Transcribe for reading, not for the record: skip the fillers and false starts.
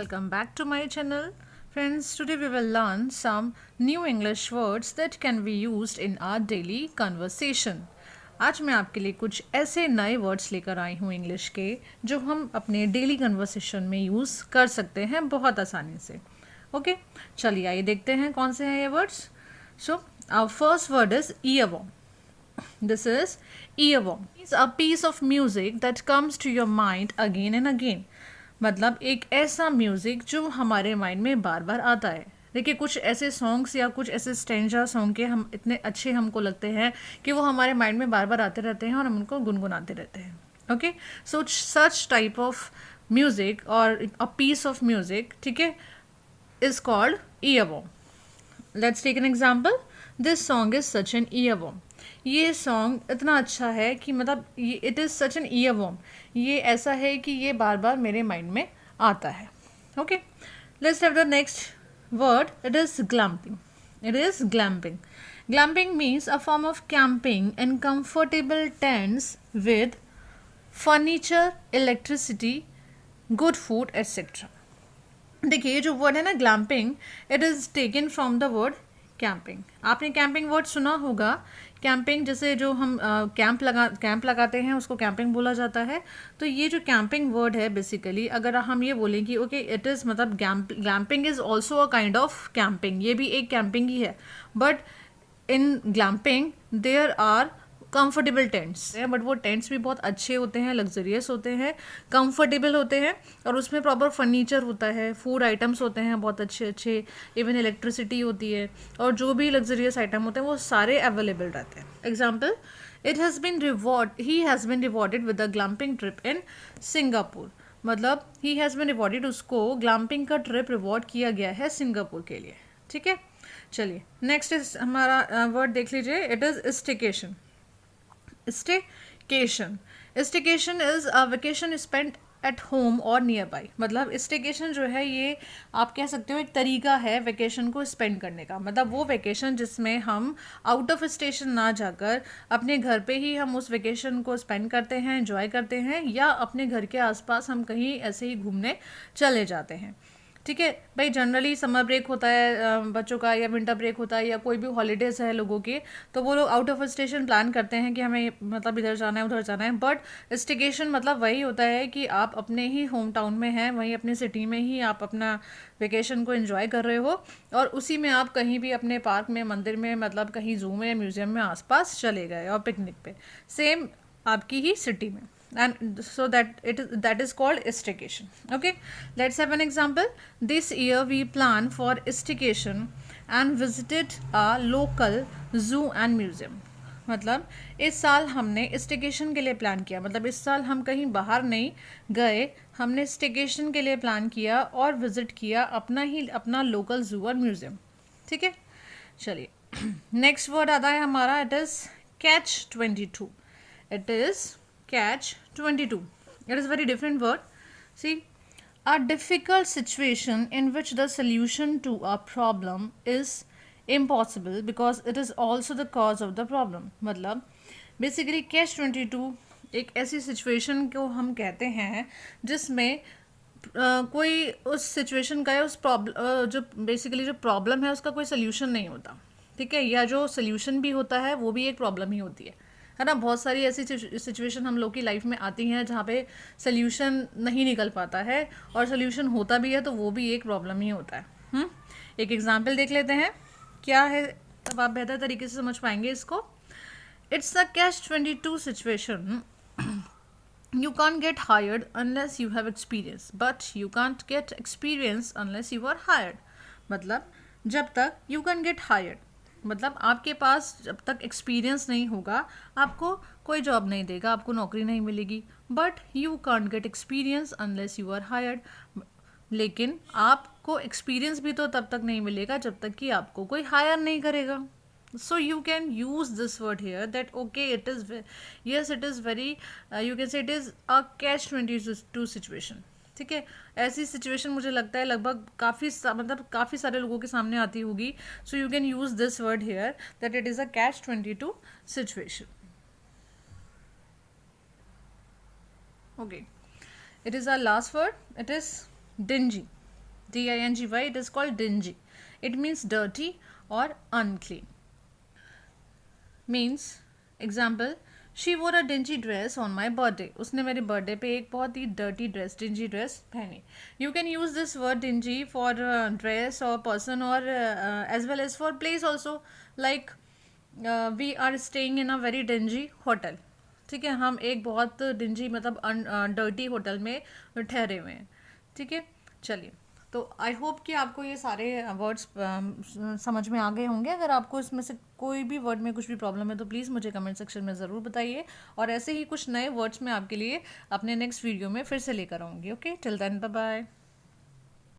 welcome back to my channel. Friends, today we will learn some new English words that can be used in our daily conversation. आज मैं आपके लिए कुछ ऐसे नए words लेकर आई हूँ इंग्लिश के जो हम अपने डेली कन्वर्सेशन में यूज़ कर सकते हैं बहुत आसानी से. ओके, चलिए आइए देखते हैं कौन से हैं ये words. So our first word is earworm. This is earworm. It's a piece of music that comes to your mind again and again. मतलब एक ऐसा म्यूज़िक जो हमारे माइंड में बार बार आता है. देखिए, कुछ ऐसे सॉन्ग्स या कुछ ऐसे स्टैंजा सॉन्ग के हम इतने अच्छे हमको लगते हैं कि वो हमारे माइंड में बार बार आते रहते हैं और हम उनको गुनगुनाते रहते हैं. Okay, so such type of music और अ पीस ऑफ म्यूज़िक, ठीक है, is called earworm. Let's take an example. This song is such an earworm. ये सॉन्ग इतना अच्छा है कि मतलब ये it is such an earworm. ये ऐसा है कि ये बार बार मेरे माइंड में आता है. Okay, let's have the next word. It is glamping. It is glamping. Glamping means a form of camping in comfortable tents with furniture, electricity, good food etcetera. देखिए, ये जो वर्ड है ना glamping, it is taken from the word camping. आपने camping word सुना होगा. Camping जैसे जो हम कैंप लगाते हैं उसको कैंपिंग बोला जाता है. तो ये जो कैंपिंग वर्ड है बेसिकली, अगर हम ये बोलें कि ओके इट इज़ मतलब glamping is also a kind of camping. ये भी एक कैंपिंग ही है, but in glamping there are comfortable tents हैं. बट वो टेंट्स भी बहुत अच्छे होते हैं, लग्जरियस होते हैं, कंफर्टेबल होते हैं, और उसमें प्रॉपर फर्नीचर होता है, फूड आइटम्स होते हैं बहुत अच्छे अच्छे, इवन इलेक्ट्रिसिटी होती है, और जो भी लग्जरियस आइटम होते हैं वो सारे अवेलेबल रहते हैं. Example, he has been rewarded with a glamping trip in Singapore. मतलब ही हैज़ बिन रिवॉर्डेड, उसको ग्लैम्पिंग का ट्रिप रिवॉर्ड किया गया है सिंगापुर के लिए. ठीक है, चलिए नेक्स्ट इज हमारा वर्ड देख लीजिए. It is staycation. Staycation. Staycation is a vacation spent at home और नियर बाई. मतलब स्टेकेशन जो है ये आप कह सकते हो एक तरीका है वेकेशन को स्पेंड करने का. मतलब वो वेकेशन जिसमें हम आउट ऑफ स्टेशन ना जाकर अपने घर पे ही हम उस वेकेशन को स्पेंड करते हैं, एंजॉय करते हैं, या अपने घर के आसपास हम कहीं ऐसे ही घूमने चले जाते हैं. ठीक है भाई, जनरली समर ब्रेक होता है बच्चों का, या विंटर ब्रेक होता है, या कोई भी हॉलीडेज़ है लोगों के, तो वो लोग आउट ऑफ स्टेशन प्लान करते हैं कि हमें मतलब इधर जाना है उधर जाना है. बट स्टेकेशन मतलब वही होता है कि आप अपने ही होम टाउन में हैं, वहीं अपनी सिटी में ही आप अपना वेकेशन को एंजॉय कर रहे हो, और उसी में आप कहीं भी अपने पार्क में, मंदिर में, मतलब कहीं जू में, म्यूजियम में आसपास चले गए, और पिकनिक पे सेम आपकी ही सिटी में. And so that is called staycation. Okay, let's have an example. This year we plan for staycation and visited a local zoo and museum. मतलब इस साल हमने स्टेकेशन के लिए प्लान किया. मतलब इस साल हम कहीं बाहर नहीं गए, हमने स्टेकेशन के लिए प्लान किया और विजिट किया अपना लोकल जू और म्यूजियम. ठीक है, चलिए नेक्स्ट वर्ड आता है हमारा. It is catch-22. It is catch-22. It is a very different word. See, a difficult situation in which the solution to a problem is impossible because it is also the cause of the problem. मतलब basically catch-22 एक ऐसी situation को हम कहते हैं जिसमें कोई उस सिचुएशन का या उस प्रॉब्लम जो बेसिकली जो प्रॉब्लम है उसका कोई सोल्यूशन नहीं होता. ठीक है, या जो सोल्यूशन भी होता है वो भी एक प्रॉब्लम ही होती है ना. बहुत सारी ऐसी सिचुएशन हम लोग की लाइफ में आती हैं जहाँ पे सोल्यूशन नहीं निकल पाता है, और सोल्यूशन होता भी है तो वो भी एक प्रॉब्लम ही होता है. एक एग्जांपल देख लेते हैं क्या है, तब आप बेहतर तरीके से समझ पाएंगे इसको. It's a catch-22 situation. You can't get hired unless you have experience, but you can't get experience unless you are hired. मतलब जब तक you can get hired, मतलब आपके पास जब तक एक्सपीरियंस नहीं होगा आपको कोई जॉब नहीं देगा, आपको नौकरी नहीं मिलेगी. But you can't get experience unless you are hired. लेकिन आपको एक्सपीरियंस भी तो तब तक नहीं मिलेगा जब तक कि आपको कोई हायर नहीं करेगा. सो you can use this word here that okay it is yes it is very you can say it is a catch-22 situation. ठीक है, ऐसी सिचुएशन मुझे लगता है लगभग काफ़ी सारे लोगों के सामने आती होगी. So you can use this word here that it is a catch-22 situation. Okay, it is our last word. It is dingy. DINGY, it is called dingy. It means dirty or unclean. Means example, she wore a dingy dress on my birthday, उसने मेरे birthday पे एक बहुत ही dirty dress, dingy dress पहनी. You can use this word dingy for dress और person और as well as for place also. Like we are staying in a very dingy hotel. ठीक है, हम एक बहुत डिंजी मतलब डर्टी होटल में ठहरे हुए हैं. ठीक है, चलिए. तो आई होप कि आपको ये सारे वर्ड्स समझ में आ गए होंगे. अगर आपको इसमें से कोई भी वर्ड में कुछ भी प्रॉब्लम है तो प्लीज़ मुझे कमेंट सेक्शन में ज़रूर बताइए, और ऐसे ही कुछ नए वर्ड्स मैं आपके लिए अपने नेक्स्ट वीडियो में फिर से लेकर आऊँगी. Okay, till then bye bye.